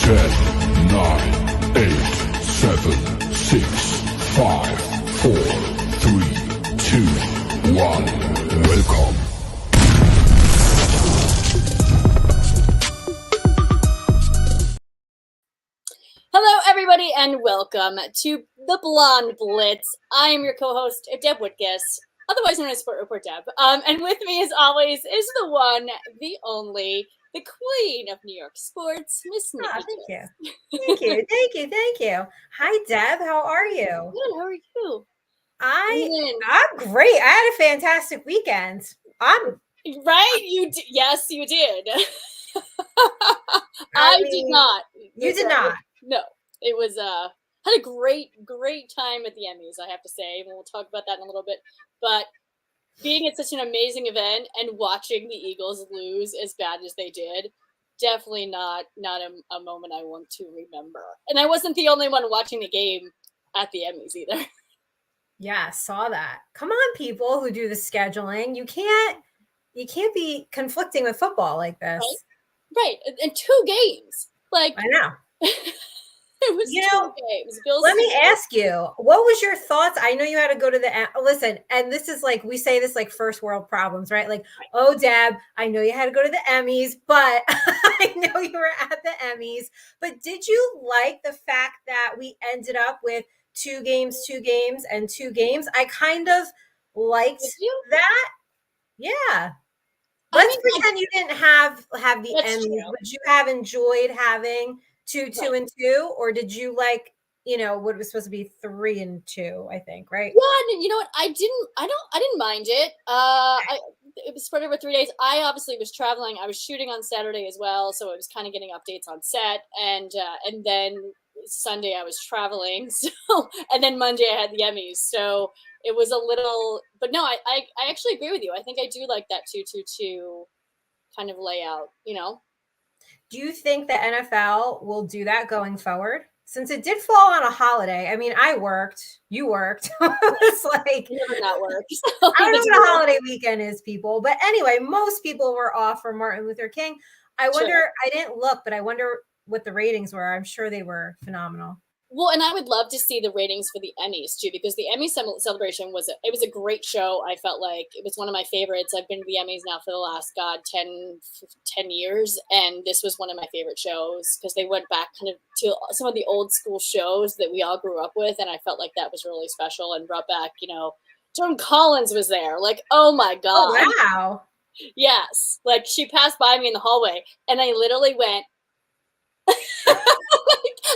10, 9, 8, 7, 6, 5, 4, 3, 2, 1. Welcome. Hello, everybody, and welcome to the Blonde Blitz. I am your co-host, Deb otherwise known as Sport Report Deb. And with me, as always, is the one, the only, the queen of New York sports, Miss Nikki. Thank you. Hi, Deb. How are you? Good. How are you? I'm great. I had a fantastic weekend. Right? Yes, you did. I did not. You did not. No. It was had a great time at the Emmys, I have to say, and we'll talk about that in a little bit. But being at such an amazing event and watching the Eagles lose as bad as they did, definitely not a moment I want to remember. And I wasn't the only one watching the game at the Emmys either. Yeah, saw that. Come on, people who do the scheduling. You can't be conflicting with football like this. Right. And 2 games. Like, I know. It was 2 games. Let me ask you, what was your thoughts? I know you had to go to listen, and this is like, we say this like first world problems, right? Like, oh, Deb, I know you had to go to the Emmys, but I know you were at the Emmys. But did you like the fact that we ended up with 2 games, and 2 games? I kind of liked that. Yeah. Let's pretend you didn't have the Emmys. True. Would you have enjoyed having 2, 2, and 2, or did you like, what was supposed to be 3 and 2? I think, right? Yeah, you know what? I didn't mind it. It was spread over 3 days. I obviously was traveling. I was shooting on Saturday as well, so I was kind of getting updates on set, and then Sunday I was traveling. So, and then Monday I had the Emmys. So it was a little, but no, I actually agree with you. I think I do like that 2-2-2 kind of layout. Do you think the NFL will do that going forward? Since it did fall on a holiday. I mean, I worked, you worked. It's like never not worked. I don't know what a holiday weekend is, people. But anyway, most people were off for Martin Luther King. I wonder, I didn't look, but I wonder what the ratings were. I'm sure they were phenomenal. Well, and I would love to see the ratings for the Emmys too, because the Emmy celebration was a great show. I felt like it was one of my favorites. I've been to the Emmys now for the last 10 years, and this was one of my favorite shows because they went back kind of to some of the old school shows that we all grew up with, and I felt like that was really special and brought back, Joan Collins was there. Like, oh my God. Oh, wow. Yes. Like, she passed by me in the hallway, and I literally went,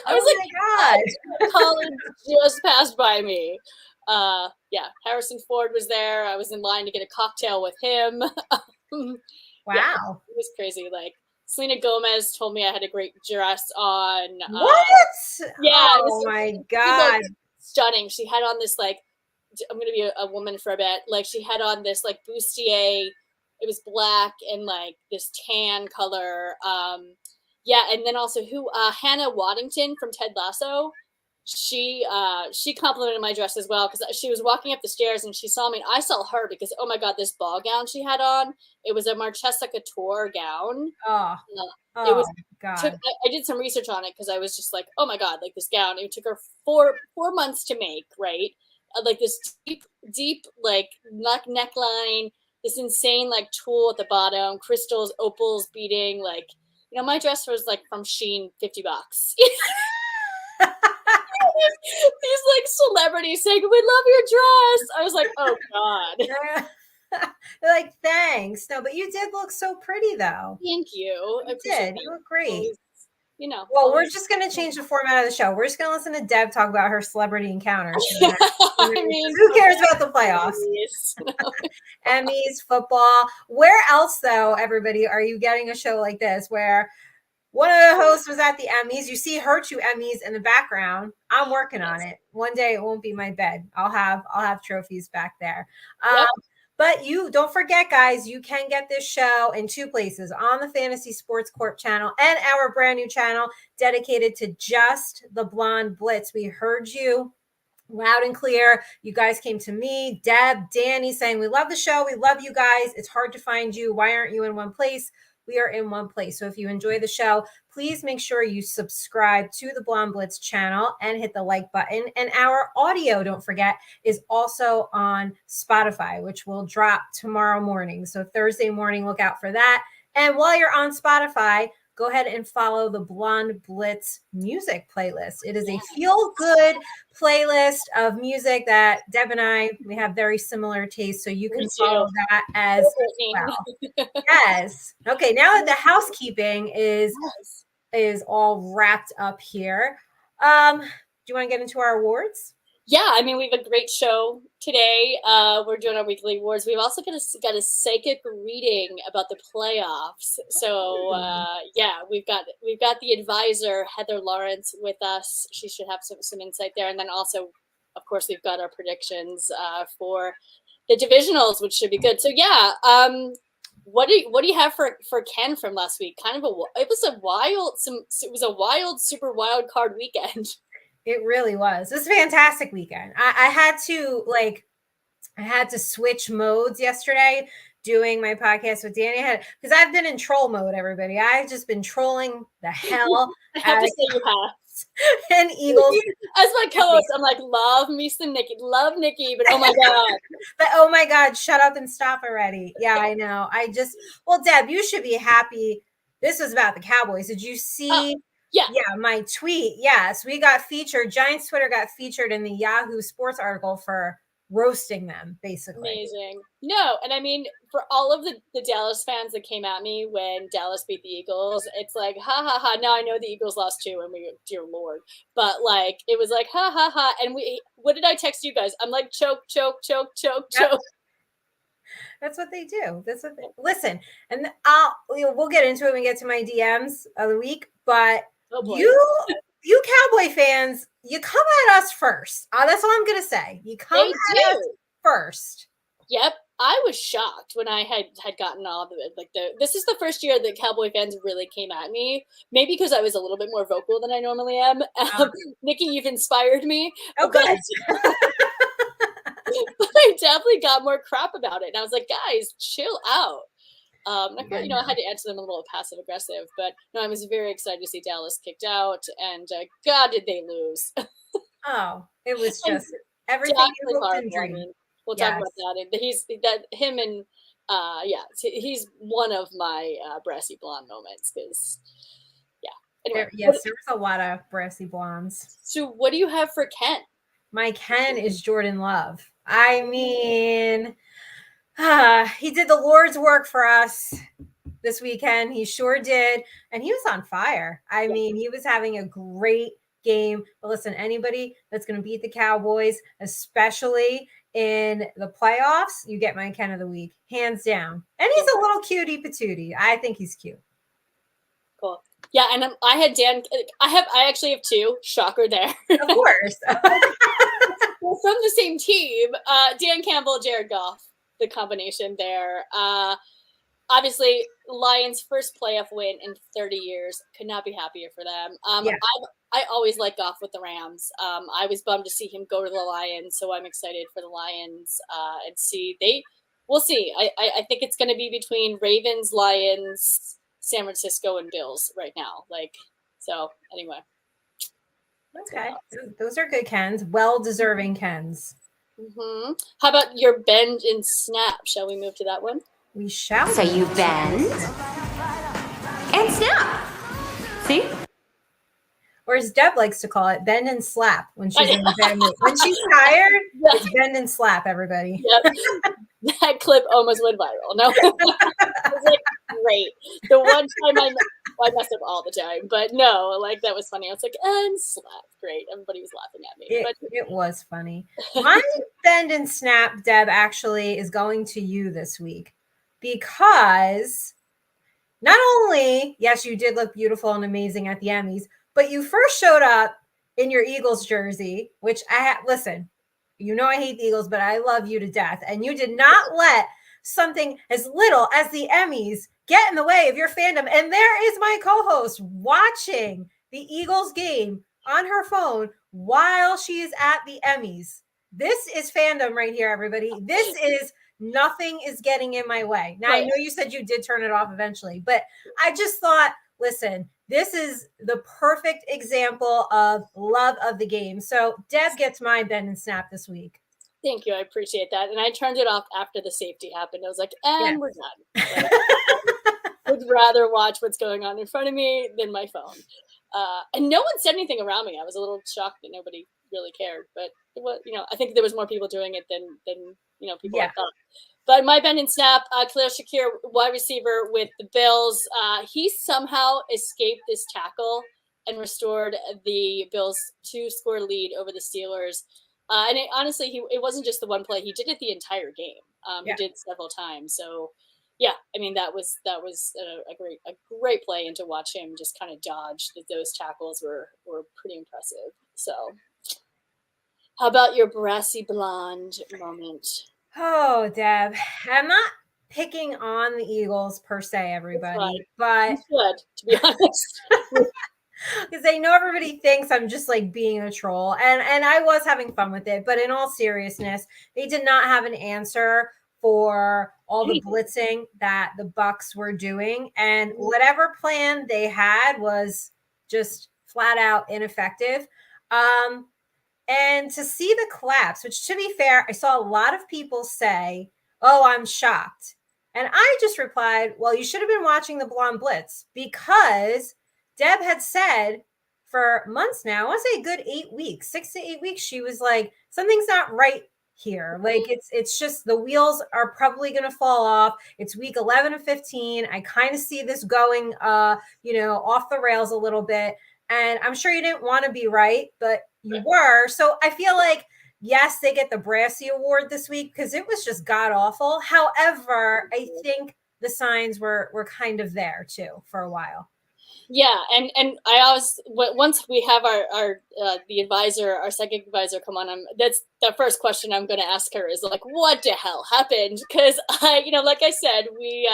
I was my God. Collins just passed by me. Yeah, Harrison Ford was there. I was in line to get a cocktail with him. Wow. Yeah, it was crazy. Like, Selena Gomez told me I had a great dress on. What? Yeah. Oh my God. Like, stunning. She had on this, like, I'm going to be a woman for a bit. Like, she had on this, like, bustier. It was black and, like, this tan color. Yeah, and then also Hannah Waddington from Ted Lasso. She complimented my dress as well because she was walking up the stairs and she saw me. And I saw her because, oh my God, this ball gown she had on. It was a Marchesa Couture gown. It was God. I did some research on it because I was just like, oh my God, like this gown. It took her four months to make, right? Like this deep like neckline, this insane like tulle at the bottom, crystals, opals beading, like. My dress was like from Shein, $50. These like celebrities saying, "We love your dress." I was like, "Oh God!" They're like, "Thanks." No, but you did look so pretty, though. Thank you. You did. You look great. Well, we're just going to change the format of the show. We're just going to listen to Deb talk about her celebrity encounters. Who cares about the playoffs? Emmys, football. Where else, though, everybody, are you getting a show like this where one of the hosts was at the Emmys? You see her 2 Emmys in the background. I'm working on it. One day it won't be my bed. I'll have trophies back there. Yep. But you don't forget, guys, you can get this show in 2 places, on the Fantasy Sports Corp channel and our brand new channel dedicated to just the Blonde Blitz. We heard you loud and clear. You guys came to me, Deb, Danny, saying, we love the show. We love you guys. It's hard to find you. Why aren't you in one place? we are in one place. So if you enjoy the show, please make sure you subscribe to the Blonde Blitz channel and hit the like button. And our audio, don't forget, is also on Spotify, which will drop tomorrow morning. So Thursday morning, look out for that. And while you're on Spotify, go ahead and follow the Blonde Blitz music playlist. It is a feel-good playlist of music that Deb and I, we have very similar tastes, so you can follow that as well. Yes. Okay, now that the housekeeping is all wrapped up here, do you want to get into our awards? Yeah, I mean, we have a great show today. We're doing our weekly awards. We've also got a psychic reading about the playoffs. So we've got the advisor Heather Lawrence with us. She should have some insight there. And then also, of course, we've got our predictions for the divisionals, which should be good. So what do you have for Ken from last week? It was a wild, super wild card weekend. It really was. It was a fantastic weekend. I had to switch modes yesterday doing my podcast with Danny. Because I've been in troll mode, everybody. I've just been trolling the hell I have to say you have. And Eagles. As my co-host, I'm like, love me some Nikki. Love Nikki, but oh my God. But oh my God, shut up and stop already. Yeah, I know. Well, Deb, you should be happy. This was about the Cowboys. Did you see? Yeah, my tweet. Yes, we got featured. Giants Twitter got featured in the Yahoo Sports article for roasting them, basically. Amazing. No, and I mean, for all of the Dallas fans that came at me when Dallas beat the Eagles, it's like, ha, ha, ha. Now I know the Eagles lost too, and dear Lord. But, like, it was like, ha, ha, ha. And what did I text you guys? I'm like, choke, choke, choke, choke, choke. That's what they do. Listen, and we'll get into it when we get to my DMs of the week, but you Cowboy fans, you come at us first. That's all I'm going to say. You come at us first. Yep. I was shocked when I had gotten all of it. This is the first year that Cowboy fans really came at me. Maybe because I was a little bit more vocal than I normally am. Nikki, you've inspired me. Oh, good. But I definitely got more crap about it. And I was like, guys, chill out. I had to answer them a little passive aggressive, but no, I was very excited to see Dallas kicked out, and God, did they lose? Oh, it was just everything you hoped and dreamed. We'll talk about that. He's one of my Brassy Blonde moments because, Anyway, there was a lot of Brassy Blondes. So, what do you have for Ken? My Ken is Jordan Love. I mean, he did the Lord's work for us this weekend. He sure did. And he was on fire. I mean, he was having a great game. But listen, anybody that's going to beat the Cowboys, especially in the playoffs, you get my Ken of the week, hands down. And he's a little cutie patootie. I think he's cute. Cool. Yeah, and I had Dan. I actually have two. Shocker there. Of course. We're from the same team. Dan Campbell, Jared Goff. The combination there. Obviously, Lions' first playoff win in 30 years. Could not be happier for them. I always like Goff with the Rams. I was bummed to see him go to the Lions, so I'm excited for the Lions and see. We'll see. I think it's going to be between Ravens, Lions, San Francisco, and Bills right now. Anyway. Okay. Those are good Kens. Well-deserving Kens. Mm-hmm. How about your bend and snap? Shall we move to that one? We shall. So you bend and snap. See? Or as Deb likes to call it, bend and slap when she's in the bed mood. When she's tired, it's bend and slap, everybody. Yep. That clip almost went viral. No, it was like great. The one time I mess up all the time, but no, that was funny. I was like, and slap, great. Everybody was laughing at me. It was funny. My bend and snap, Deb, actually is going to you this week because not only, yes, you did look beautiful and amazing at the Emmys, but you first showed up in your Eagles jersey, which listen. You know I hate the Eagles, but I love you to death. And you did not let something as little as the Emmys get in the way of your fandom. And there is my co-host watching the Eagles game on her phone while she is at the Emmys. This is fandom right here, everybody. This is Nothing is getting in my way. Now, Right. I know you said you did turn it off eventually, but I just thought, listen, this is the perfect example of love of the game. So Deb gets my bend and snap this week. Thank you. I appreciate that. And I turned it off after the safety happened. I was like, and we're done. Like, I would rather watch what's going on in front of me than my phone. And no one said anything around me. I was a little shocked that nobody really cared, but it was, I think there was more people doing it than people I thought. But my bend and snap, Khalil Shakir, wide receiver with the Bills, he somehow escaped this tackle and restored the Bills' 2-score lead over the Steelers. And honestly, it wasn't just the one play; he did it the entire game. He did several times. So, yeah, I mean that was a great play, and to watch him just kind of dodge those tackles were pretty impressive. So, how about your Brassy Blonde moment? Oh, Deb, I'm not picking on the Eagles per se, everybody, but you should, to be honest. because I know everybody thinks I'm just like being a troll, and I was having fun with it, but in all seriousness, they did not have an answer for all the blitzing that the Bucs were doing, and whatever plan they had was just flat out ineffective. And to see the collapse, which to be fair, I saw a lot of people say, "Oh, I'm shocked," and I just replied, "Well, you should have been watching the Blonde Blitz, because Deb had said for months now, I want to say a good 8 weeks, 6 to 8 weeks, she was like, something's not right here. Like it's just the wheels are probably going to fall off. It's week 11 and 15. I kind of see this going, off the rails a little bit. And I'm sure you didn't want to be right, but you were. So I feel like, yes, they get the Brassy Award this week because it was just god awful. However, I think the signs were kind of there too for a while. Yeah, and I always, once we have our the advisor, our psychic advisor come on, that's the first question I'm going to ask her is like, what the hell happened? Because like I said, we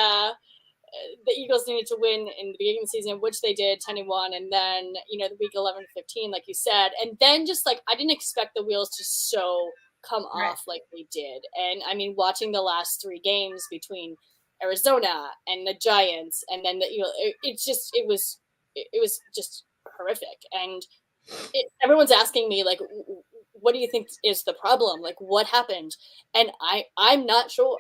the Eagles needed to win in the beginning of the season, which they did, 10-1, and then the week 11 to 15, like you said, and then just like I didn't expect the wheels to so come off like they did, and I mean watching the last 3 games between Arizona and the Giants, and then it was just horrific, and everyone's asking me like, what do you think is the problem? Like, what happened? And I'm not sure.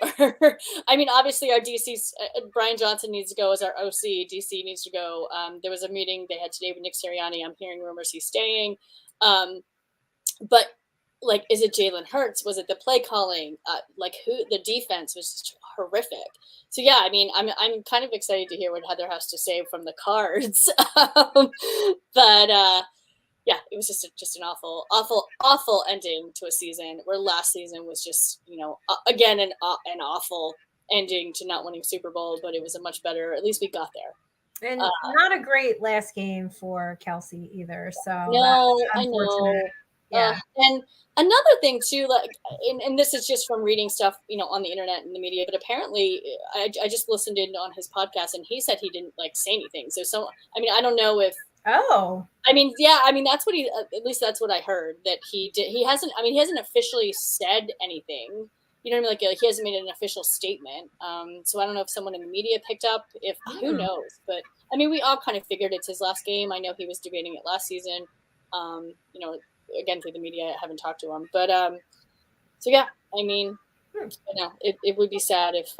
I mean, obviously our DC's Brian Johnson needs to go as our OC. DC needs to go. There was a meeting they had today with Nick Sirianni. I'm hearing rumors he's staying. But like, is it Jalen Hurts? Was it the play calling? The defense was just horrific. So yeah, I mean, I'm kind of excited to hear what Heather has to say from the Cards. But yeah, it was just an awful ending to a season where last season was just, again, an awful ending to not winning Super Bowl, but it was a much better, at least we got there. And not a great last game for Kelsey either. So no, I know. Yeah. And another thing too, like, and this is just from reading stuff, on the internet and the media, but apparently I just listened in on his podcast and he said he didn't say anything. So, I mean, I don't know if, I mean, yeah, I mean, that's what at least that's what I heard that he did. He hasn't officially said anything. You know what I mean? Like he hasn't made an official statement. So I don't know if someone in the media picked up, who knows, but I mean, we all kind of figured it's his last game. I know he was debating it last season. Again, through the media, I haven't talked to him, but so yeah, I mean, it would be sad if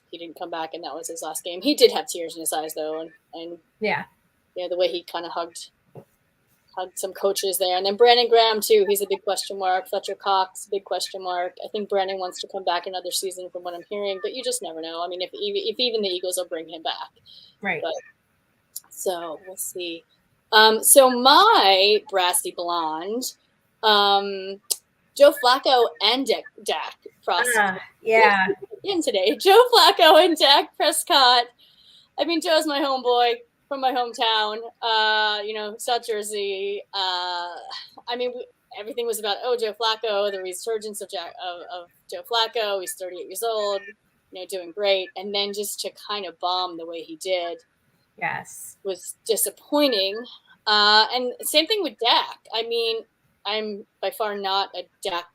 he didn't come back and that was his last game. He did have tears in his eyes though, and the way he kind of hugged some coaches there, and then Brandon Graham too. He's a big question mark. Fletcher Cox, big question mark. I think Brandon wants to come back another season, from what I'm hearing, but you just never know. I mean, if even the Eagles will bring him back, right? But, so we'll see. So my Brassy Blonde, Joe Flacco and Dak Prescott. In today, Joe Flacco and Dak Prescott. I mean, Joe's my homeboy from my hometown, South Jersey. I mean, everything was about Joe Flacco, the resurgence of Joe Flacco. He's 38 years old, doing great, and then just to kind of bomb the way he did. Yes. Was disappointing. And same thing with Dak. I mean, I'm by far not a Dak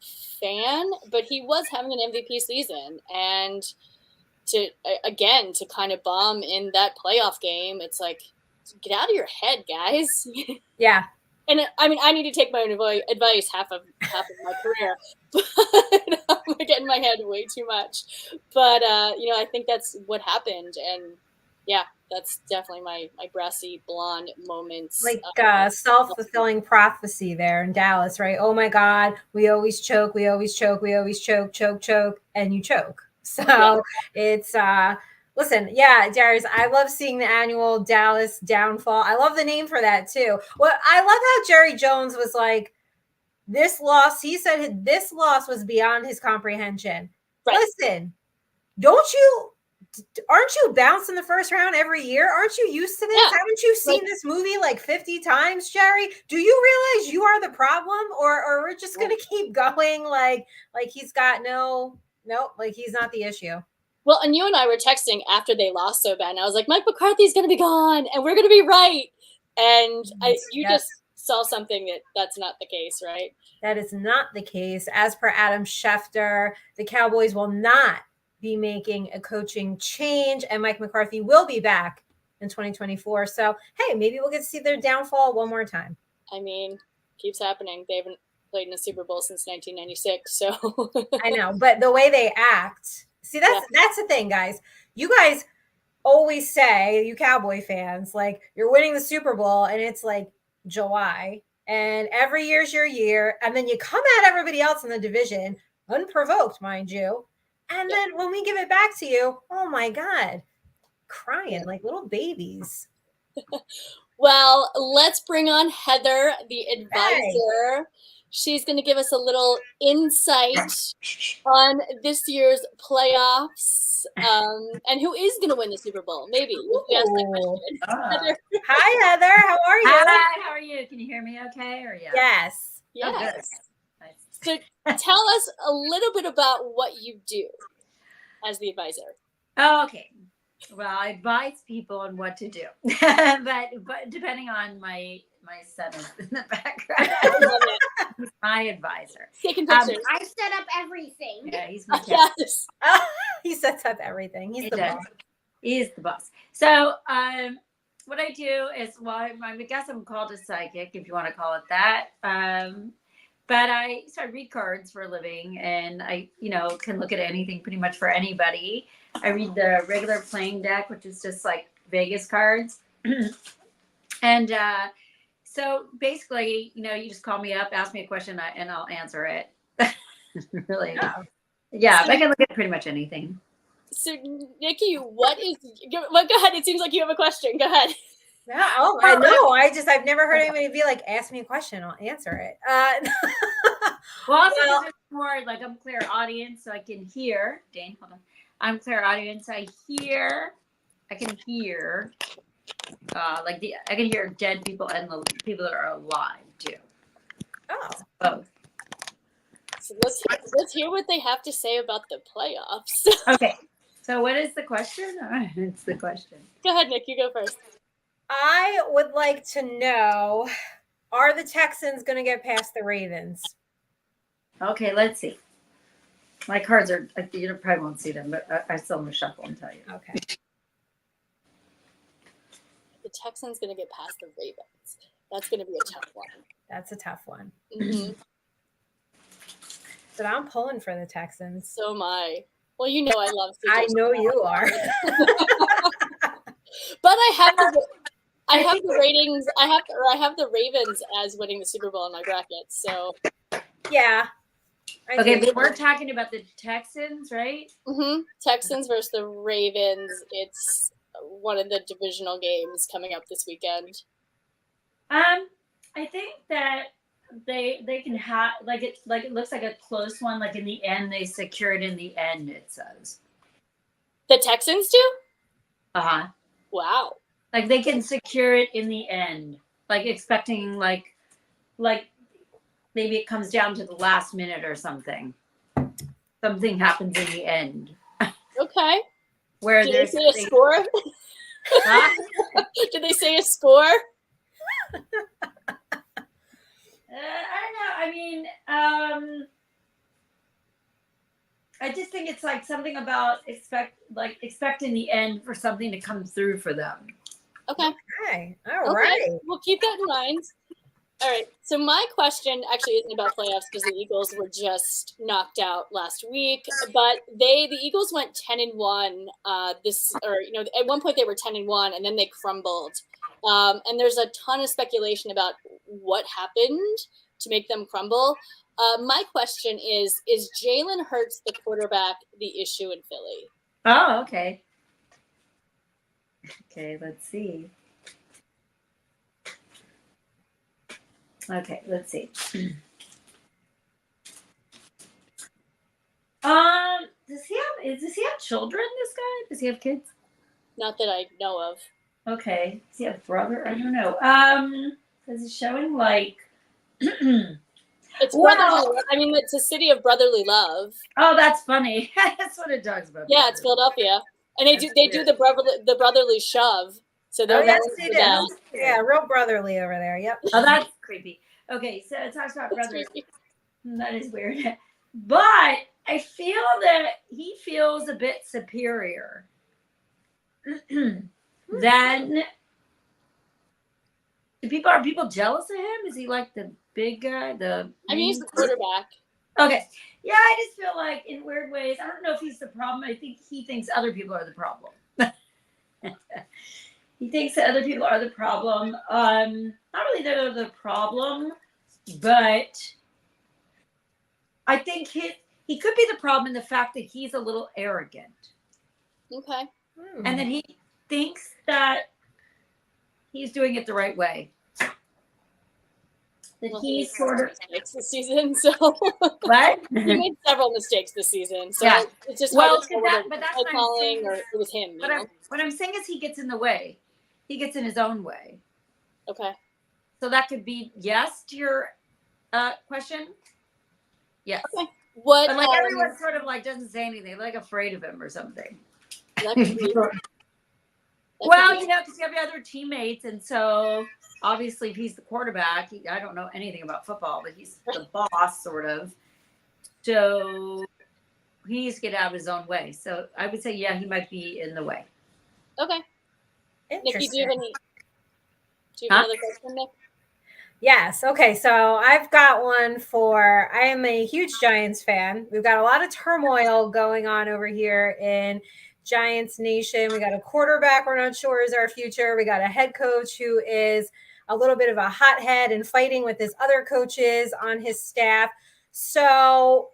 fan, but he was having an MVP season, and to kind of bomb in that playoff game, it's like, get out of your head, guys. Yeah. And I mean, I need to take my own advice half of my career, but I'm getting my head way too much. But I think that's what happened, and yeah, that's definitely my Brassy Blonde moments. Like self-fulfilling prophecy there in Dallas, right? Oh my God, we always choke, we always choke, we always choke, and you choke. So it's listen, yeah, Darius, I love seeing the annual Dallas downfall. I love the name for that too. Well, I love how Jerry Jones was like, this loss, he said this loss was beyond his comprehension. Right. Listen, aren't you bounced in the first round every year? Aren't you used to this? Yeah. Haven't you seen this movie like 50 times, Jerry? Do you realize you are the problem, or we're just going to keep going like he's got like he's not the issue? Well, and you and I were texting after they lost so bad, and I was like, Mike McCarthy's going to be gone, and we're going to be right. And you just saw something that's not the case, right? That is not the case. As per Adam Schefter, the Cowboys will not be making a coaching change, and Mike McCarthy will be back in 2024. So, hey, maybe we'll get to see their downfall one more time. I mean, keeps happening. They haven't played in a Super Bowl since 1996. So I know, but the way they act, see, that's the thing, guys. You guys always say, you Cowboy fans, like you're winning the Super Bowl and it's like July, and every year's your year, and then you come at everybody else in the division, unprovoked, mind you. And then when we give it back to you, oh my God, crying like little babies. Well, let's bring on Heather, the advisor. Hey. She's going to give us a little insight on this year's playoffs, and who is going to win the Super Bowl. Maybe. Heather. Hi, Heather. How are you? Hi. How are you? Can you hear me okay? Or Yes. Yes. Oh, good. So tell us a little bit about what you do as the advisor. Oh, okay. Well, I advise people on what to do, but depending on my son in the background, he's my advisor. Taking pictures. I set up everything. Yeah, he's my yes. He sets up everything. He's the boss. He is the boss. So, what I do is, well, I guess I'm called a psychic, if you want to call it that. But I read cards for a living, and I, can look at anything pretty much for anybody. I read the regular playing deck, which is just like Vegas cards. And so basically, you just call me up, ask me a question, and I'll answer it. Really. Yeah, I can look at pretty much anything. So, Nikki, well, go ahead. It seems like you have a question. Go ahead. Yeah, I know. I've never heard anybody be like, ask me a question, I'll answer it. Well, it's more like I'm clairaudient, so I can hear. Dane, hold on. I'm clairaudient, so I can hear, I can hear dead people and the people that are alive too. Oh, both. So let's hear what they have to say about the playoffs. Okay. So what is the question? It's the question. Go ahead, Nick. You go first. I would like to know, are the Texans going to get past the Ravens? Okay, let's see. My cards are, you probably won't see them, but I still want to shuffle and tell you. Okay. The Texans going to get past the Ravens. That's going to be a tough one. That's a tough one. Mm-hmm. But I'm pulling for the Texans. So am I. Well, I love I know you are. But I have the ratings. I have the Ravens as winning the Super Bowl in my bracket. So yeah. Okay, but we're talking about the Texans, right? Mm-hmm. Texans versus the Ravens. It's one of the divisional games coming up this weekend. I think that they can have it looks like a close one. Like in the end, they secure it in the end. It says the Texans do. Wow. Like they can secure it in the end. Like expecting like maybe it comes down to the last minute or something. Something happens in the end. Okay. Where Did they say a score? Did they say a score? I don't know. I I just think it's like something about expecting the end for something to come through for them. Okay. Okay. All right. We'll keep that in mind. All right. So my question actually isn't about playoffs because the Eagles were just knocked out last week, but the Eagles went 10-1 at one point they were 10-1 and then they crumbled. And there's a ton of speculation about what happened to make them crumble. My question is Jalen Hurts, the quarterback, the issue in Philly? Oh, okay. Okay, let's see. Okay, let's see. Does he have children, this guy? Does he have kids? Not that I know of. Okay. Does he have a brother? I don't know. Is it showing like It's brotherly. I mean, it's a city of brotherly love. Oh, that's funny. That's what it talks about. Yeah, it's Philadelphia, and they do the brotherly shove. So they're yeah, real brotherly over there. Yep. Oh, that's creepy. Okay, so it talks about brothers. That is weird, but I feel that he feels a bit superior than. Are people jealous of him? Is he like the big guy? I mean, he's the quarterback. Okay. Yeah, I just feel like in weird ways, I don't know if he's the problem. I think he thinks other people are the problem. He thinks that other people are the problem. Not really that they're the problem, but I think he could be the problem in the fact that he's a little arrogant. Okay. And then he thinks that he's doing it the right way. That he's sort of mistakes this season. So what? He made several mistakes this season. So yeah. It's just but that's what calling or it was him. What I'm saying is he gets in the way. He gets in his own way. Okay. So that could be yes to your question. Yes. Okay. But like everyone sort of like doesn't say anything, like afraid of him or something. That could be. Well, because you have your other teammates, and so obviously if he's the quarterback, I don't know anything about football, but he's the boss, sort of. So he needs to get out of his own way. So I would say, yeah, he might be in the way. Okay. Nikki, do you have another question, Nick? Yes. Okay. So I've got one I am a huge Giants fan. We've got a lot of turmoil going on over here in Giants Nation. We got a quarterback we're not sure is our future. We got a head coach who is a little bit of a hothead and fighting with his other coaches on his staff. So,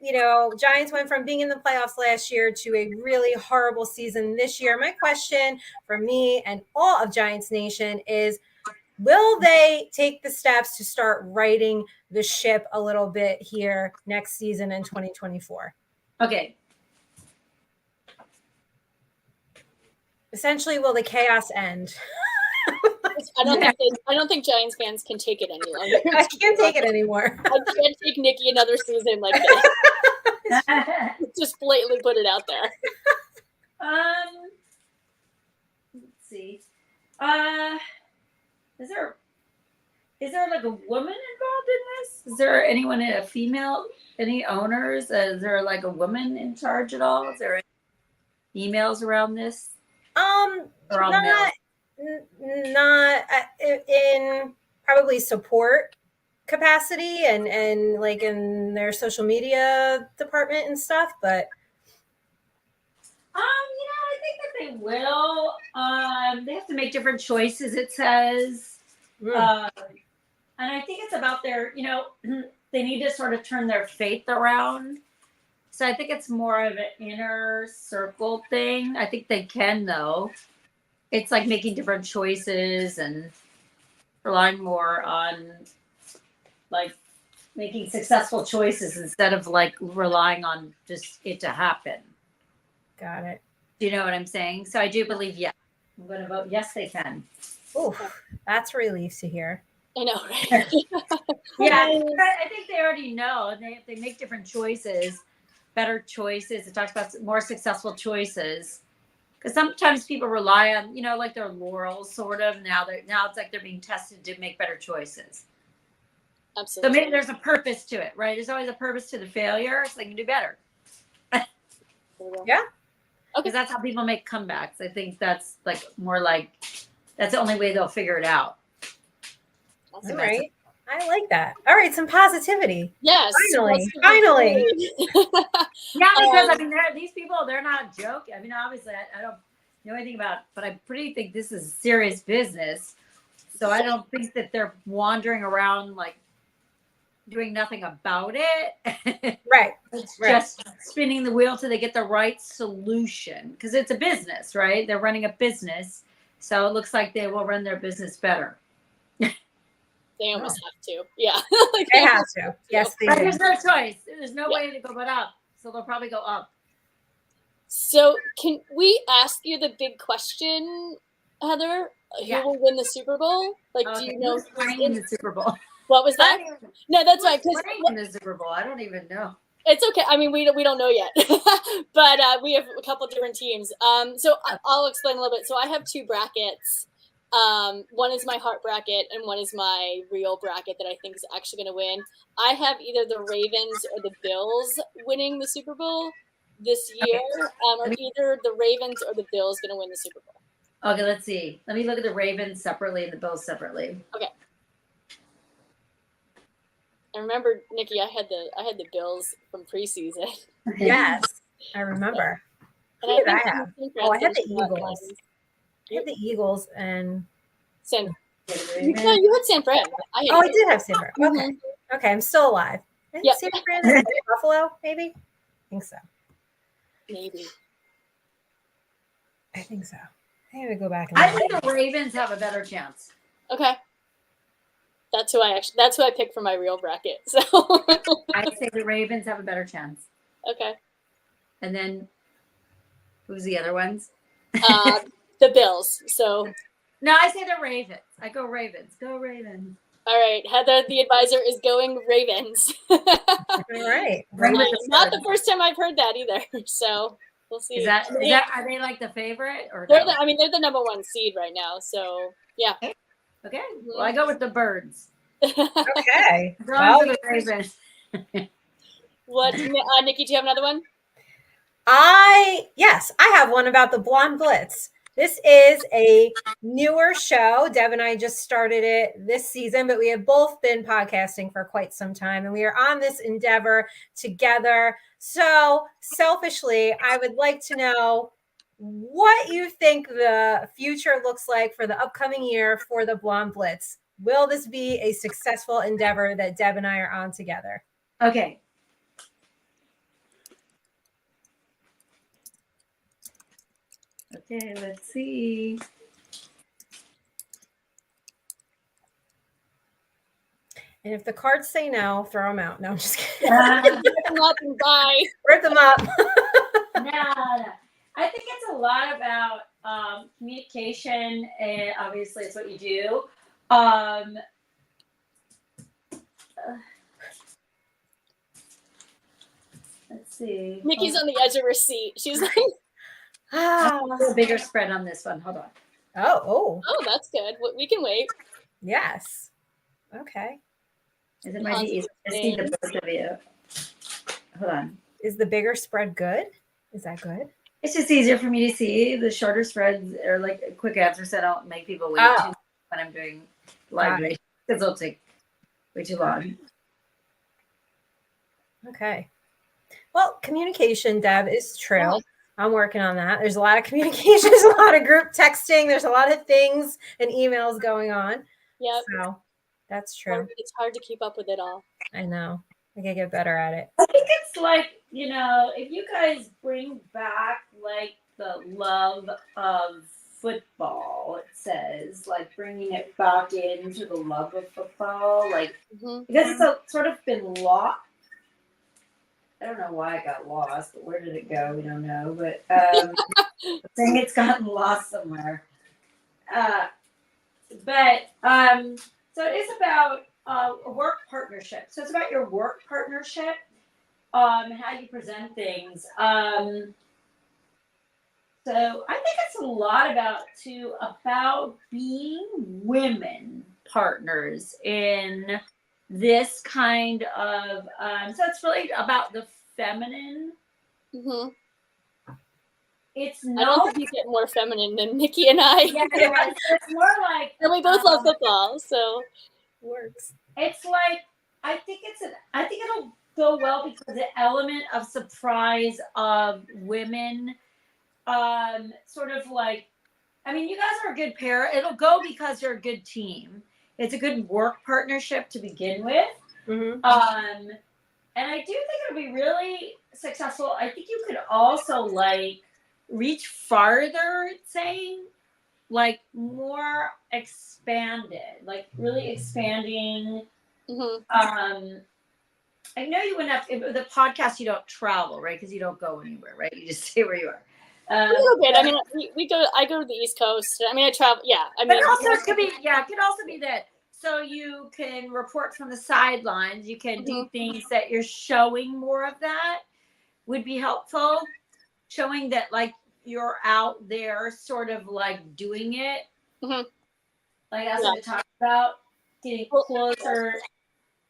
Giants went from being in the playoffs last year to a really horrible season this year. My question for me and all of Giants Nation is, will they take the steps to start righting the ship a little bit here next season in 2024? Okay. Essentially, will the chaos end? I don't think Giants fans can take it any longer. I can't take it anymore. I can't take Nikki another season like that. Just blatantly put it out there. Let's see. Is there like a woman involved in this? Is there anyone, any owners? Is there like a woman in charge at all? Is there any emails around this? Not in probably support capacity and like in their social media department and stuff, but I think that they will. They have to make different choices, it says. And I think it's about their, they need to sort of turn their faith around. So I think it's more of an inner circle thing. I think they can, though. It's like making different choices and relying more on like making successful choices instead of like relying on just it to happen. Got it. Do you know what I'm saying? So I do believe yes. I'm going to vote yes, they can. Oh, that's a relief to hear. I know, right? Yeah, I think they already know. They make different choices, better choices. It talks about more successful choices. Because sometimes people rely on, like their laurels, sort of. Now it's like they're being tested to make better choices. So Absolutely. maybe there's a purpose to it, right? There's always a purpose to the failure, so they can do better. Yeah. Because that's how people make comebacks. I think that's like more like that's the only way they'll figure it out. All right. I like that. All right, some positivity. Yes. Finally. Yeah, because I mean, these people, they're not joking. I mean, obviously, I don't know anything about, but I pretty think this is serious business. So I don't think that they're wandering around like doing nothing about it. Right. It's just spinning the wheel till they get the right solution, because it's a business, right? They're running a business, so it looks like they will run their business better. They almost have to. Yeah. Like, They have to. Yes, they But do. there's no choice. There's no way to go but up. So they'll probably go up. So can we ask you the big question, Heather? Yeah. Who will win the Super Bowl? Like, do you know who's playing in the Super Bowl? what was that? No, that's right. Who's 'Cause playing in the Super Bowl? I don't even know. it's okay. I mean, we don't know yet, but we have a couple different teams. So I'll explain a little bit. So I have two brackets. One is my heart bracket, and one is my real bracket that I think is actually going to win. I have either the Ravens or the Bills winning the Super Bowl this year, or either the Ravens or the Bills going to win the Super Bowl. Okay, let's see. Let me look at the Ravens separately and the Bills separately. Okay. I remember, Nikki, I had the Bills from preseason. Yes, I remember. And Who did I think have? San Oh, I had the Francisco got Eagles. I had the Eagles and San. No, you had San Fran. I did have San Fran. Okay. Mhm. Okay, I'm still alive. I think Yep. San Fran is Buffalo, maybe? I think so. Maybe. I think so. I need to go back and I look. think the Ravens have a better chance. Okay. That's who I picked for my real bracket. So I say the Ravens have a better chance. okay. And then who's the other ones? The Bills. So No, I say the Ravens. I go Ravens. Go Ravens. all right, Heather, the advisor, is going Ravens. All right. Not the first time I've heard that either. So we'll see. Is that are they like the favorite or They're no? they're the number one seed right now. So yeah. Okay. Well, I go with the Birds. Okay. As long as the Ravens. What, Nikki? Do you have another one? Yes, I have one about the Blonde Blitz. This is a newer show. Deb and I just started it this season, but we have both been podcasting for quite some time, and we are on this endeavor together. So selfishly, I would like to know what you think the future looks like for the upcoming year for the Blonde Blitz. Will this be a successful endeavor that Deb and I are on together? Okay. Okay, let's see. And if the cards say no, throw them out. No, I'm just kidding. Rip them up and bye. Rip them up. No. I think it's a lot about communication, and obviously it's what you do. Let's see. Nikki's on the edge of her seat. She's like, I'll do a bigger spread on this one. Hold on. Oh, oh, that's good. We can wait. yes. Okay. Is it might be easier to see the both of you? Hold on. Is the bigger spread good? Is that good? It's just easier for me to see. The shorter spreads are like a quick answer, so I don't make people wait too long when I'm doing live because it'll take way too long. Okay. Well, communication, Deb, is true. I'm working on that. There's a lot of communication. There's a lot of group texting. There's a lot of things and emails going on. Yep. So that's true. It's hard to keep up with it all. I know. I gotta get better at it. I think it's like, if you guys bring back like the love of football, it says, like bringing it back into the love of football, like because it's sort of been lost. I don't know why it got lost, but where did it go? We don't know. But I think it's gotten lost somewhere. So it is about a work partnership. So it's about your work partnership and how you present things. So I think it's a lot about being women partners in this kind of, so it's really about the feminine. Mm-hmm. It's I don't not, think you get more feminine than Nikki and I. yeah, it's more like, And we both love football, so Works. it's like, I think it'll go well because the element of surprise of women, sort of like, I mean, you guys are a good pair. It'll go because you're a good team. It's a good work partnership to begin with. Mm-hmm. And I do think it'll be really successful. I think you could also like reach farther, saying like more expanded, like really expanding. Mm-hmm. I know you wouldn't have the podcast. You don't travel, right? Because you don't go anywhere, right? You just stay where you are. A little bit. I mean, we go. I go to the East Coast. I mean, I travel. Yeah. I mean, but also it could be. Yeah, it could also be that. So you can report from the sidelines. You can do things that you're showing more of that would be helpful. Showing that like you're out there, sort of like doing it. Mm-hmm. Like that's what we talked about. Getting closer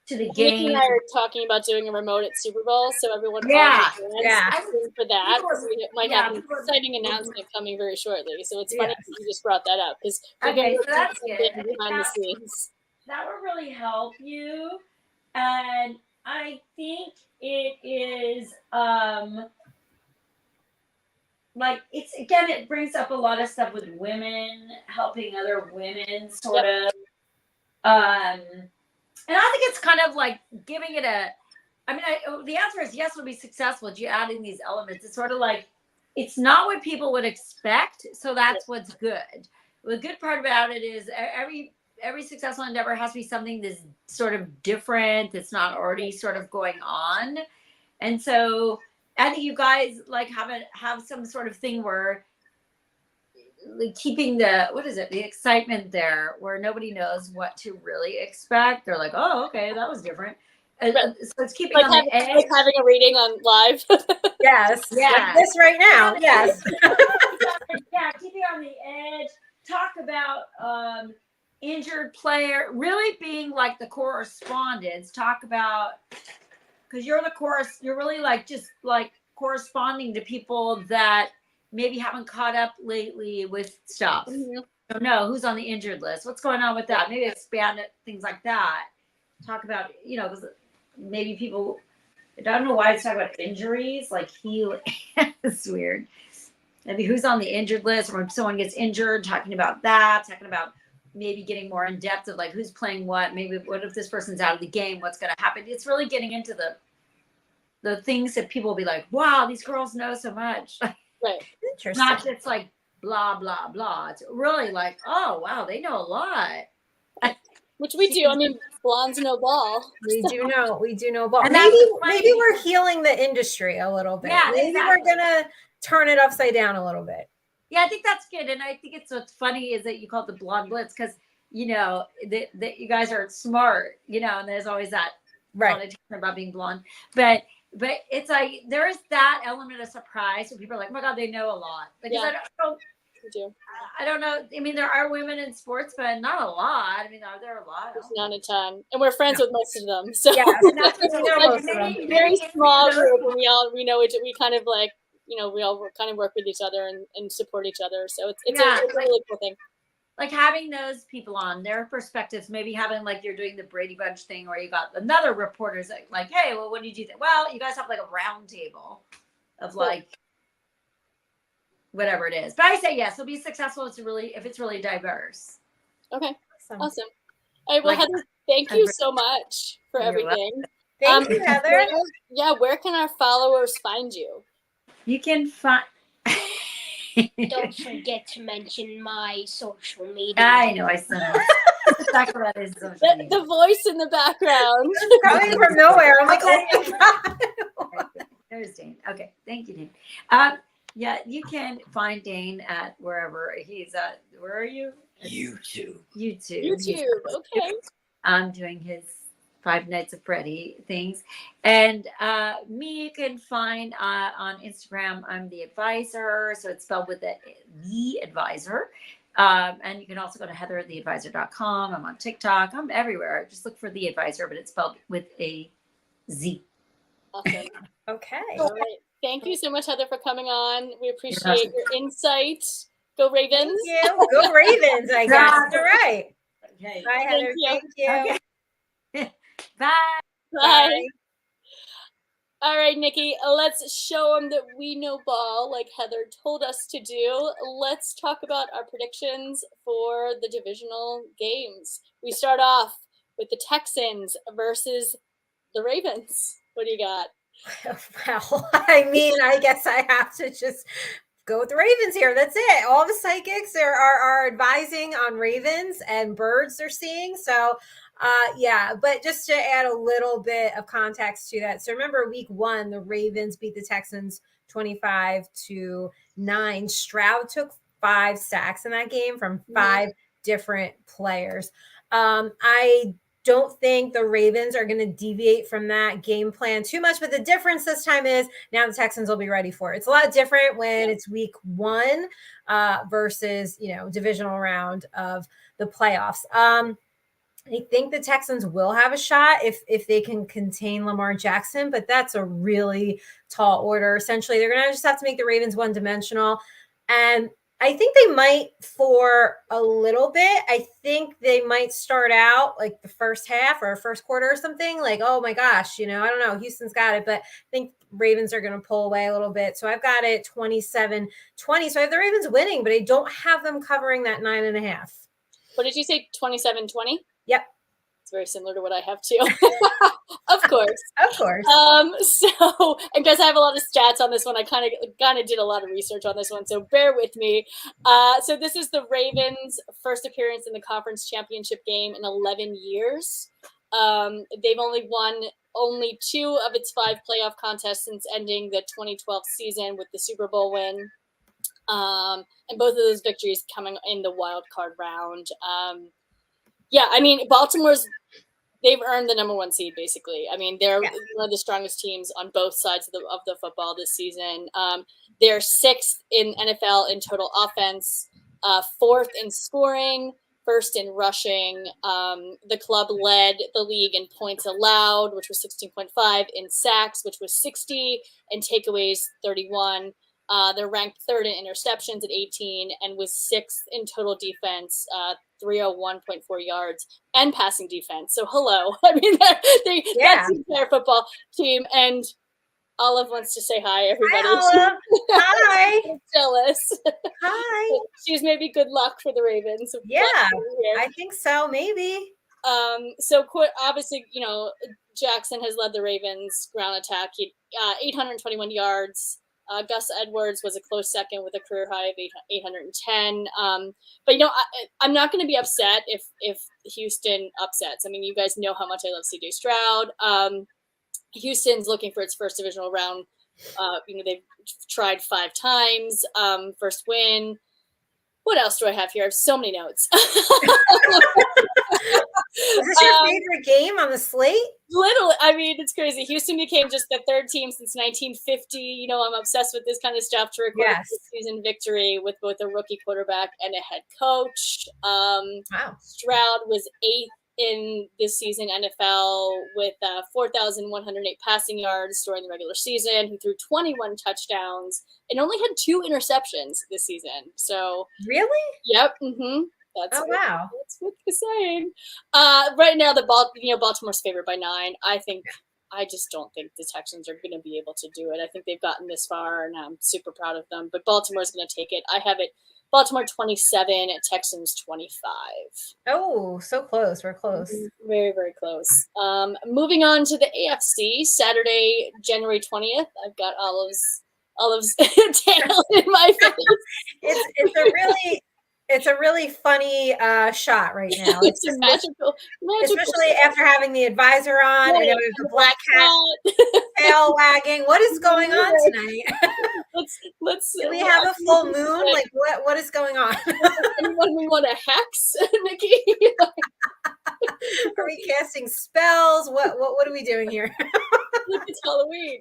to the Nikki game. and I are talking about doing a remote at Super Bowl, so everyone Yeah. for that. We might have an people- exciting announcement coming very shortly. So it's funny Yes. that you just brought that up because Okay, so that's good. behind the scenes. That would really help you. And I think it is like it's again it brings up a lot of stuff with women, helping other women sort of. And I think it's kind of like giving it a, I mean, the answer is yes, it'll be successful. You adding these elements. It's sort of like, it's not what people would expect. So that's what's good. The good part about it is every successful endeavor has to be something that's sort of different. That's not already sort of going on. And so I think you guys like have some sort of thing where like keeping the excitement there where nobody knows what to really expect. They're like, oh, okay, that was different. So it's keeping like on the edge. like having a reading on live. Yes. Yeah. Like this right now. Yes. Yeah, keeping on the edge. Talk about injured player, really being like the correspondence. Talk about, because you're really like just like corresponding to people that maybe haven't caught up lately with stuff. Mm-hmm. Don't know who's on the injured list. What's going on with that? Maybe expand it, things like that. Talk about, because maybe people, I don't know why it's talking about injuries, like healing. It's weird. Maybe who's on the injured list, or when someone gets injured, talking about that, talking about maybe getting more in depth of like who's playing what, maybe what if this person's out of the game, what's going to happen. It's really getting into the things that people will be like, wow, these girls know so much. Right. Interesting. Not just like blah, blah, blah. It's really like, oh, wow, they know a lot. Which we do. I mean, blondes know ball. We do know ball. And Maybe we're healing the industry a little bit. Yeah, maybe exactly. we're gonna turn it upside down a little bit. Yeah, I think that's good. And I think what's funny is that you call it the blonde blitz because, that you guys are smart, and there's always that connotation about being blonde. But it's like there is that element of surprise where people are like, oh my God, they know a lot. Because I don't know. I mean, there are women in sports, but not a lot. I mean, are there a lot? There's not a ton. And we're friends with most of them. So yeah, that's what we know most of them. Very small group, and we know each. We kind of like, we all kind of work with each other and support each other. So it's a really cool thing. Like having those people on their perspectives, maybe having like you're doing the Brady Bunch thing where you got another reporters like, hey, well, what did you think? Well, you guys have like a round table of like whatever it is. But I say yes, it'll be successful if it's really diverse. Okay. Awesome. All right, well, Heather, thank you so much for everything. Thank you, Heather. Where can our followers find you? You can find Don't forget to mention my social media. I know, I saw that. Talk about his social media. The voice in the background. Coming from nowhere. I'm like, oh my God. There's Dane. Okay, thank you, Dane. Yeah, you can find Dane at wherever he's at. Where are you? YouTube. Okay. I'm doing his 5 Nights at Freddy things. And me you can find on Instagram. I'm the Advizer. So it's spelled with the Advizer. And you can also go to heathertheadvisor.com. I'm on TikTok. I'm everywhere. Just look for The Advisor, but it's spelled with a Z. Awesome. Okay. All right. Thank you so much, Heather, for coming on. We appreciate your insight. Go Ravens. Thank you. Go Ravens, I guess. All right. Okay. Bye, Heather. you. Thank you. Okay. Bye. Bye. All right, Nikki, let's show them that we know ball like Heather told us to do. Let's talk about our predictions for the divisional games. We start off with the Texans versus the Ravens. What do you got? Well, I mean, I guess I have to just go with the Ravens here. That's it. All the psychics are advising on Ravens and birds they're seeing. So yeah, but just to add a little bit of context to that. So remember week 1, the Ravens beat the Texans 25-9. Stroud took 5 sacks in that game from 5 different players. I don't think the Ravens are going to deviate from that game plan too much, but the difference this time is now the Texans will be ready for it. It's a lot different when it's week 1 versus, divisional round of the playoffs. I think the Texans will have a shot if they can contain Lamar Jackson, but that's a really tall order. Essentially, they're going to just have to make the Ravens one-dimensional. And I think they might for a little bit. I think they might start out like the first half or first quarter or something like, oh my gosh, I don't know. Houston's got it, but I think Ravens are going to pull away a little bit. So I've got it 27-20. So I have the Ravens winning, but I don't have them covering that 9.5. What did you say, 27-20? Yep. It's very similar to what I have too. Of course. Of course. So, and guys, I have a lot of stats on this one. I kind of did a lot of research on this one, so bear with me. So this is the Ravens' first appearance in the conference championship game in 11 years. They've only won 2 of its 5 playoff contests since ending the 2012 season with the Super Bowl win. And both of those victories coming in the wild card round. Yeah, I mean, they've earned the number 1 seed, basically. I mean, they're one of the strongest teams on both sides of the football this season. They're 6th in NFL in total offense, 4th in scoring, 1st in rushing. The club led the league in points allowed, which was 16.5, in sacks, which was 60, and takeaways, 31. They're ranked 3rd in interceptions at 18 and was 6th in total defense, 301.4 yards, and passing defense. So hello. I mean, that's the entire football team. And Olive wants to say hi, everybody. Hi, Olive. Hi. I'm jealous. Hi. She's maybe good luck for the Ravens. Yeah, I think so, maybe. So obviously, Jackson has led the Ravens ground attack. 821 yards. Gus Edwards was a close second with a career high of 810. But I'm not going to be upset if Houston upsets. I mean, you guys know how much I love CJ Stroud. Houston's looking for its first divisional round. They've tried 5 times. First win. What else do I have here? I have so many notes. Is this your favorite game on the slate? Literally, I mean, it's crazy. Houston became just the 3rd team since 1950. I'm obsessed with this kind of stuff to record a season victory with both a rookie quarterback and a head coach. Wow. Stroud was 8th in this season NFL with 4,108 passing yards during the regular season. He threw 21 touchdowns and only had 2 interceptions this season. So really? Yep. Mm-hmm. Wow. That's what they're saying. Right now, Baltimore's favored by 9. I just don't think the Texans are going to be able to do it. I think they've gotten this far, and I'm super proud of them. But Baltimore's going to take it. I have it Baltimore 27, Texans 25. Oh, so close. We're close. Very, very close. Moving on to the AFC, Saturday, January 20th. I've got Olive's tail in my face. It's a really funny shot right now. It's a magical especially after having the advisor on. And then the black cat tail wagging. What is going on tonight? Let's. Do we have a full moon? Like what is going on? Anyone we want to hex, Nikki? Are we casting spells? What are we doing here? It's Halloween.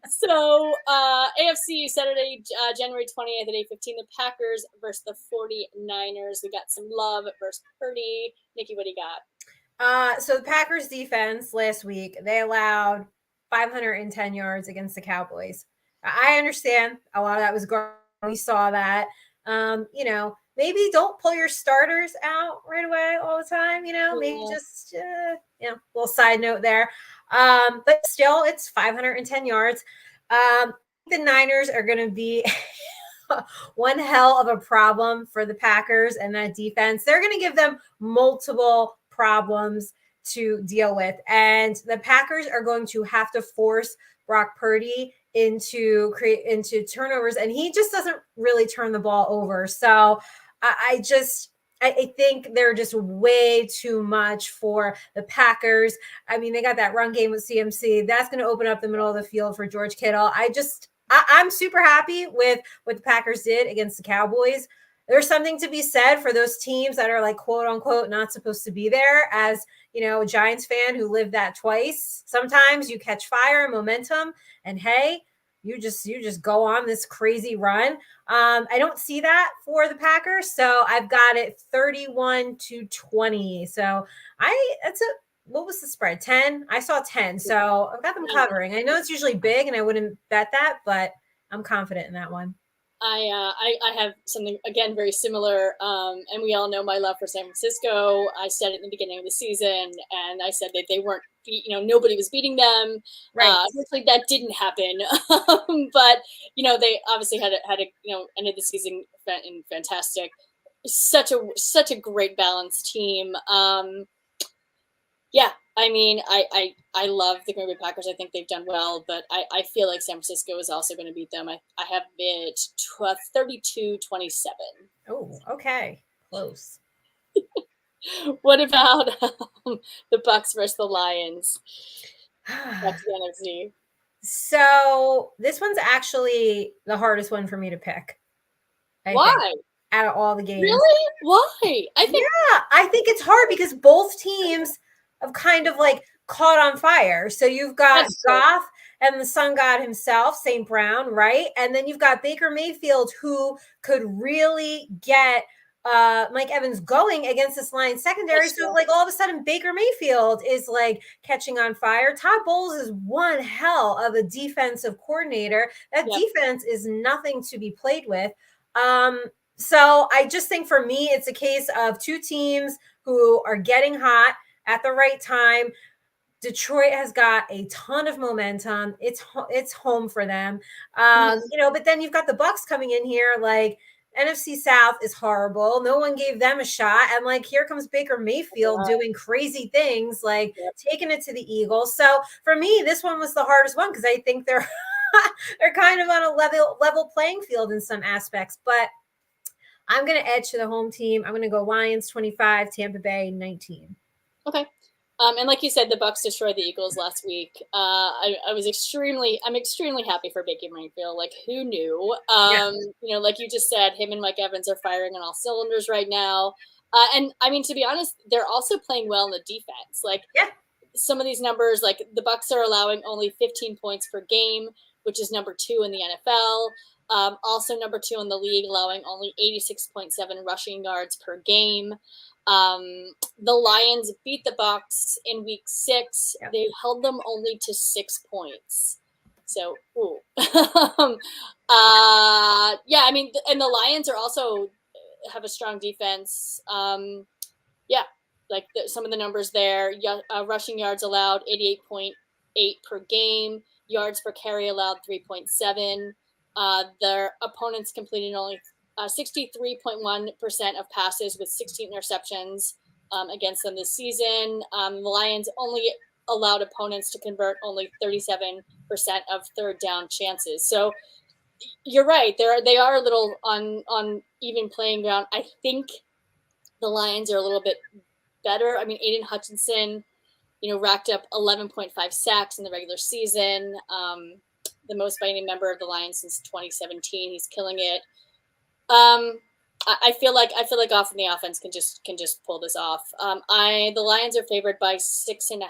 So AFC Saturday, January 20th at 8:15, the Packers versus the 49ers. We got some love versus Purdy. Nikki, what do you got? So the Packers defense last week, they allowed 510 yards against the Cowboys. I understand a lot of that was garbage. We saw that. Maybe don't pull your starters out right away all the time. Maybe just little side note there. But still, it's 510 yards. The Niners are going to be one hell of a problem for the Packers and that defense. They're going to give them multiple problems to deal with. And the Packers are going to have to force Brock Purdy into turnovers. And he just doesn't really turn the ball over. So I think they're just way too much for the Packers. I mean, they got that run game with CMC. That's going to open up the middle of the field for George Kittle. I'm super happy with what the Packers did against the Cowboys. There's something to be said for those teams that are like, quote unquote, not supposed to be there. As a Giants fan who lived that twice, sometimes you catch fire and momentum and hey, you just go on this crazy run. I don't see that for the Packers. So I've got it 31-20. So what was the spread? 10? I saw 10. So I've got them covering. I know it's usually big and I wouldn't bet that, but I'm confident in that one. I have something, again, very similar. And we all know my love for San Francisco. I said it in the beginning of the season, and I said that they weren't, nobody was beating them. Right. Hopefully that didn't happen. But, they obviously had ended the season fantastic. Such a great balanced team. Yeah, I mean, I love the Green Bay Packers. I think they've done well, but I feel like San Francisco is also going to beat them. I have it 32-27. Oh, okay. Close. What about the Bucs versus the Lions? That's the NFC. So this one's actually the hardest one for me to pick. Why? Out of all the games. Really? Why? I think it's hard because both teams have kind of like caught on fire. So you've got Goff and the sun god himself, St. Brown, right? And then you've got Baker Mayfield, who could really get Mike Evans going against this Lions secondary. So like all of a sudden Baker Mayfield is like catching on fire. Todd Bowles is one hell of a defensive coordinator. That defense is nothing to be played with. So I just think for me, it's a case of two teams who are getting hot at the right time. Detroit has got a ton of momentum. It's home for them. But then you've got the Bucs coming in here. Like NFC South is horrible. No one gave them a shot. And like, here comes Baker Mayfield doing crazy things, like taking it to the Eagles. So for me, this one was the hardest one because I think they're kind of on a level playing field in some aspects, but I'm going to edge to the home team. I'm going to go Lions 25, Tampa Bay 19. Okay. And like you said, the Bucs destroyed the Eagles last week. I'm extremely happy for Baker Mayfield. Like, who knew? Like you just said, him and Mike Evans are firing on all cylinders right now. And I mean, to be honest, they're also playing well in the defense. Like, some of these numbers, like the Bucs are allowing only 15 points per game, which is number 2 in the NFL. Also number 2 in the league, allowing only 86.7 rushing yards per game. The Lions beat the Bucs in week 6. Yep. They held them only to 6 points. So, I mean, and the Lions are also have a strong defense. Some of the numbers there, rushing yards allowed 88.8 per game, yards per carry allowed 3.7. Their opponents completed only 63.1% of passes with 16 interceptions against them this season. The Lions only allowed opponents to convert only 37% of third down chances. So you're right. They are a little on even playing ground. I think the Lions are a little bit better. I mean, Aiden Hutchinson, racked up 11.5 sacks in the regular season. The most by any member of the Lions since 2017. He's killing it. I feel like off in the offense can just pull this off. The Lions are favored by 6.5.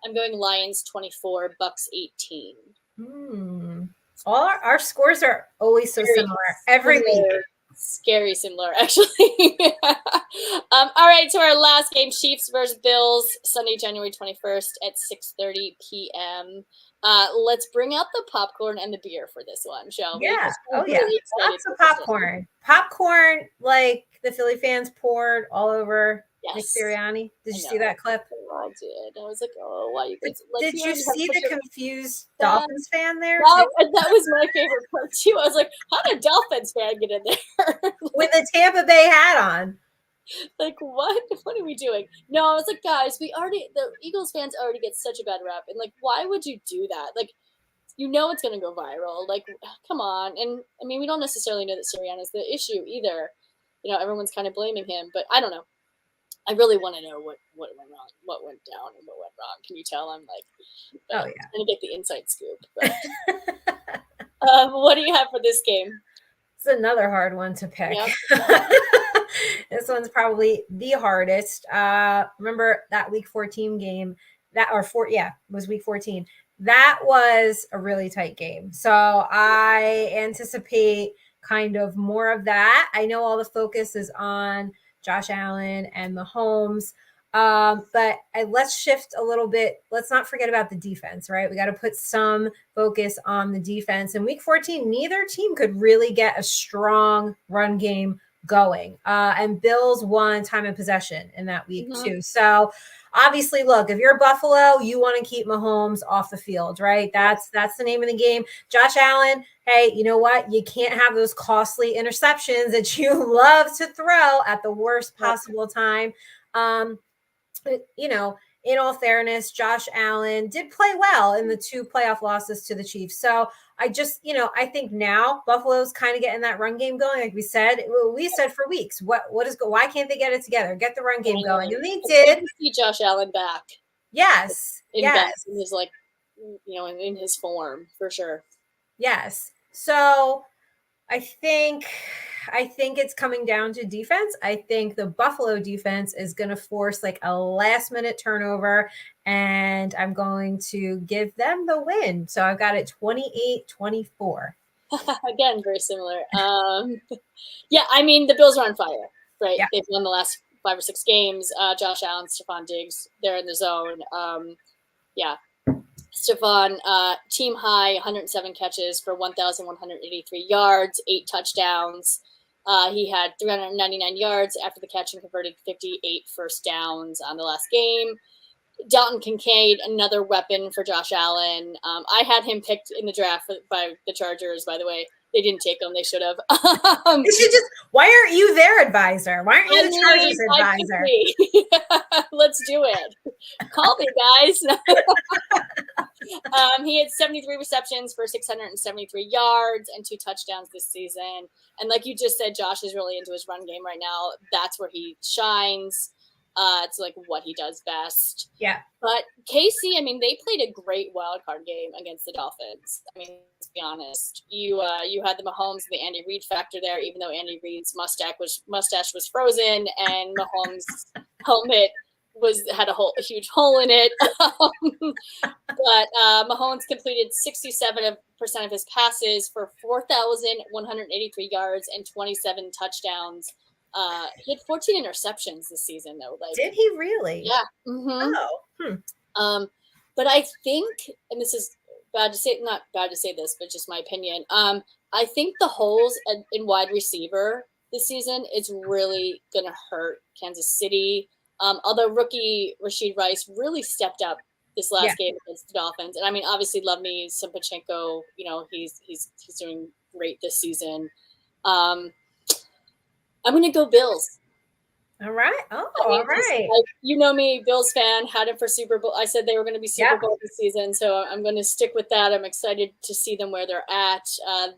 I'm going Lions 24, Bucs 18. All our scores are always so similar every week. Scary similar, actually. All right, so our last game, Chiefs versus Bills, Sunday, January 21st at 6:30 p.m. Let's bring out the popcorn and the beer for this one, shall we? Yeah. I'm Oh, yeah. really excited Lots of for this one. popcorn. Popcorn, like the Philly fans poured all over Nick Yes. Sirianni. Did I you know. see that clip? Oh, I did. I was like, oh, why you could like? Did you already have see such the a- confused fan. Dolphins fan there? That, too? that was my favorite part too. I was like, how did Dolphins fan get in there? With the Tampa Bay hat on. Like, what are we doing? No, I was like, guys, the Eagles fans already get such a bad rep, and like, why would you do that? Like, you know it's going to go viral. Like, come on. And I mean, we don't necessarily know that Sirianni's the issue either. You know, everyone's kind of blaming him, but I don't know. I really want to know what went wrong, what went down, and what went wrong. Can you tell? I'm like, Oh, yeah. trying to get the inside scoop. But, what do you have for this game? It's another hard one to pick. Yep. This one's probably the hardest. Remember that week 14 game it was week 14. That was a really tight game. So I anticipate kind of more of that. I know all the focus is on Josh Allen and Mahomes. But let's shift a little bit. Let's not forget about the defense, right? We got to put some focus on the defense. In week 14, neither team could really get a strong run game going. And Bills won time of possession in that week too. So obviously, look, if you're Buffalo, you want to keep Mahomes off the field, right? That's the name of the game. Josh Allen, hey, you know what? You can't have those costly interceptions that you love to throw at the worst possible time. You know, in all fairness, Josh Allen did play well in the 2 playoff losses to the Chiefs. So I just, I think now Buffalo's kind of getting that run game going. Like we said for weeks, why can't they get it together? Get the run game going. And they did. See Josh Allen back. Yes. In his like, in his form for sure. Yes. So I think it's coming down to defense. I think the Buffalo defense is going to force like a last minute turnover, and I'm going to give them the win. So I've got it 28-24. Again, very similar. Yeah, I mean, the Bills are on fire, right? Yeah. They've won the last 5 or 6 games. Josh Allen, Stephon Diggs, they're in the zone. Yeah. Stephon, team high, 107 catches for 1,183 yards, 8 touchdowns. He had 399 yards after the catch and converted 58 first downs on the last game. Dalton Kincaid, another weapon for Josh Allen. I had him picked in the draft by the Chargers, by the way. They didn't take him. They should have. Why aren't you their advisor? Why aren't you the Chargers advisor? Let's do it. Call me, guys. He had 73 receptions for 673 yards and 2 touchdowns this season. And like you just said, Josh is really into his run game right now. That's where he shines. It's like what he does best. Yeah. But KC, I mean, they played a great wild card game against the Dolphins. I mean, let's be honest. You had the Mahomes and the Andy Reid factor there, even though Andy Reid's mustache was frozen and Mahomes' helmet had a huge hole in it. But Mahomes completed 67% of his passes for 4,183 yards and 27 touchdowns. He had 14 interceptions this season, though. Like, did he really? Yeah. Mm-hmm. Oh. But I think, and this is not bad to say this, but just my opinion. I think the holes in wide receiver this season is really going to hurt Kansas City. Although rookie Rashid Rice really stepped up this last game against the Dolphins, and I mean, obviously, love me some Pacheco. He's doing great this season. I'm going to go Bills. All right. Oh, all right. You know me, Bills fan, had him for Super Bowl. I said they were going to be Super Bowl this season, so I'm going to stick with that. I'm excited to see them where they're at.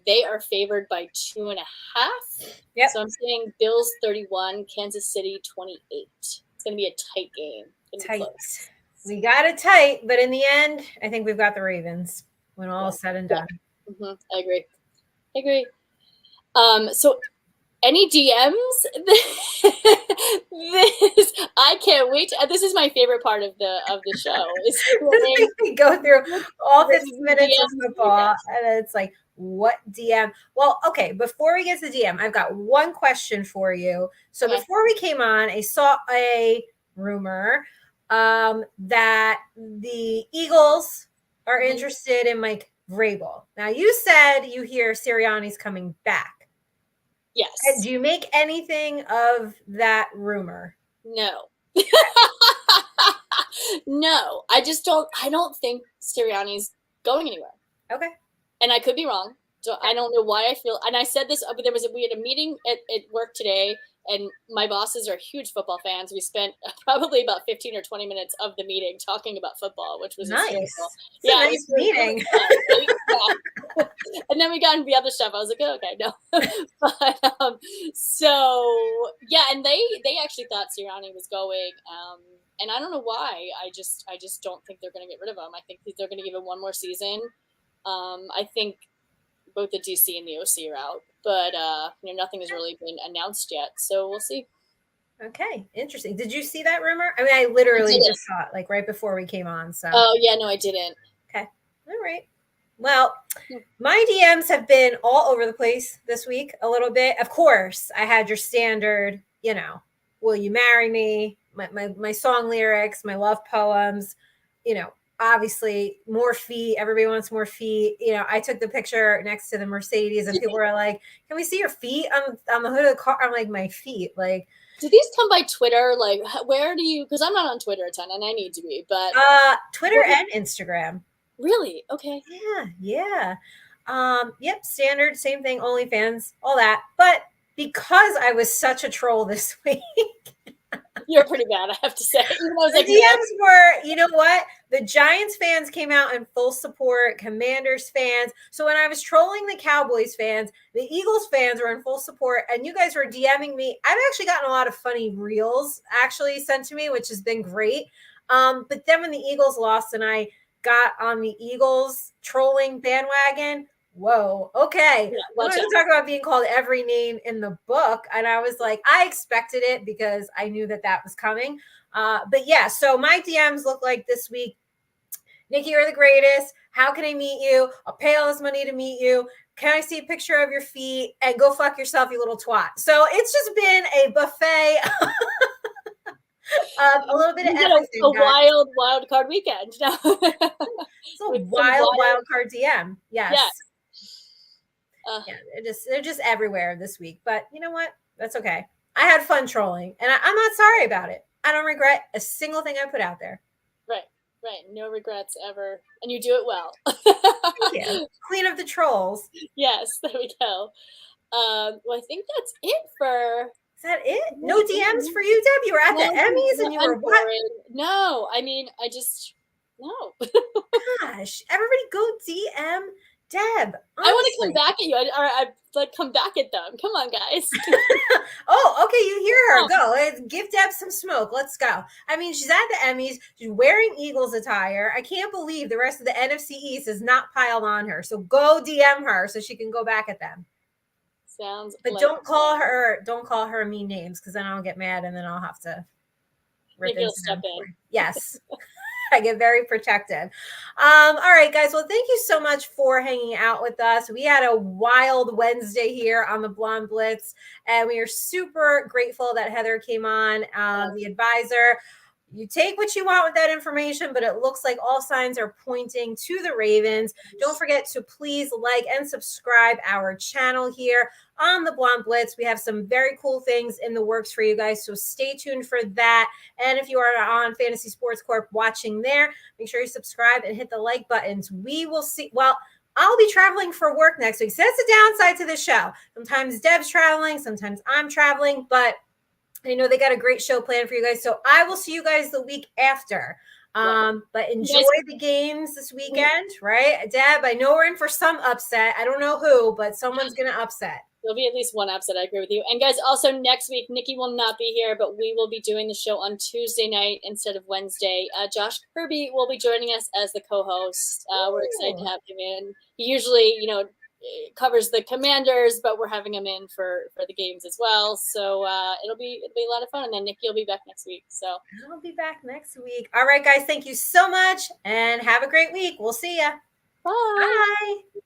They are favored by 2.5. Yep. So I'm saying Bills 31, Kansas City 28. It's going to be a tight game. Tight. We got it tight, but in the end, I think we've got the Ravens when all is said and done. Mm-hmm. I agree. So any DMs? I can't wait. This is my favorite part of the show. Is we go through all 50 the minutes of DMs. football, and it's like, what DM? Well, okay, before we get to DM, I've got one question for you. So Okay. before we came on, I saw a rumor that the Eagles are Mhm. interested in Mike Vrabel. Now, you said you hear Sirianni's coming back. Yes. Do you make anything of that rumor? No. No. I don't think Sirianni's going anywhere. Okay. And I could be wrong. So I don't know why I feel, and I said this, but we had a meeting at work today, and my bosses are huge football fans. We spent probably about 15 or 20 minutes of the meeting talking about football, which was nice. hysterical. It's a nice meeting. Yeah. And then we got into the other stuff. I was like, oh, okay, no. But so yeah, and they actually thought Sirianni was going, and I don't know why. I just don't think they're going to get rid of him. I think they're going to give him one more season. I think both the DC and the OC are out, but nothing has really been announced yet, so we'll see. Okay, interesting. Did you see that rumor? I mean, I literally just saw it like right before we came on. So. Oh yeah, no, I didn't. Okay, all right. Well, my DMs have been all over the place this week a little bit. Of course, I had your standard, will you marry me? My song lyrics, my love poems, obviously more feet. Everybody wants more feet. I took the picture next to the Mercedes and people were like, can we see your feet on the hood of the car? I'm like, my feet. Like, do these come by Twitter? Like, where do you, because I'm not on Twitter a ton and I need to be, but. Twitter and Instagram. Really? Okay. Yeah. Yep. Standard, same thing, OnlyFans, all that. But because I was such a troll this week. You're pretty bad, I have to say. The DMs were, you know what? The Giants fans came out in full support, Commanders fans. So when I was trolling the Cowboys fans, the Eagles fans were in full support, and you guys were DMing me. I've actually gotten a lot of funny reels actually sent to me, which has been great. But then when the Eagles lost and I got on the Eagles trolling bandwagon, whoa, okay. Yeah, we're going to talk about being called every name in the book. And I was like, I expected it because I knew that was coming. But yeah, so my DMs look like this week. Nikki, you're the greatest. How can I meet you? I'll pay all this money to meet you. Can I see a picture of your feet? And go fuck yourself, you little twat. So it's just been a buffet. A little bit of everything. A wild card weekend. No. It's a wild card DM. Yes. Yeah, they're just everywhere this week. But you know what? That's okay. I had fun trolling, and I'm not sorry about it. I don't regret a single thing I put out there. Right. No regrets ever, and you do it well. Thank you. Queen of the trolls. Yes, there we go. Well, I think that's it for. Is that it? No DMs for you, Deb? You were at the Emmys and you were what? No, I mean, no. Gosh, everybody go DM Deb. Honestly. I want to come back at you. I like come back at them. Come on, guys. Oh, okay. You hear her. Go. Let's give Deb some smoke. Let's go. I mean, she's at the Emmys. She's wearing Eagles attire. I can't believe the rest of the NFC East is not piled on her. So go DM her so she can go back at them. Sounds. But don't call her mean names because then I'll get mad and then I'll have to rip into step in. Yes. I get very protective. All right, guys. Well, thank you so much for hanging out with us. We had a wild Wednesday here on the Blonde Blitz, and we are super grateful that Heather came on, the advisor. You take what you want with that information, but it looks like all signs are pointing to the Ravens. Don't forget to please like and subscribe our channel here on the Blonde Blitz. We have some very cool things in the works for you guys, so stay tuned for that. And if you are on Fantasy Sports Corp watching there, make sure you subscribe and hit the like buttons. We will see. Well, I'll be traveling for work next week. So that's the downside to the show. Sometimes Deb's traveling, sometimes I'm traveling, but I know they got a great show planned for you guys. So I will see you guys the week after. But enjoy the games this weekend, right? Deb, I know we're in for some upset. I don't know who, but someone's going to upset. There'll be at least one upset. I agree with you. And guys, also next week, Nikki will not be here, but we will be doing the show on Tuesday night instead of Wednesday. Josh Kirby will be joining us as the co-host. We're excited to have him in. He usually, covers the Commanders, but we're having him in for the games as well. So it'll be a lot of fun. And then Nikki will be back next week. So I'll be back next week. All right, guys. Thank you so much, and have a great week. We'll see ya. bye. Bye.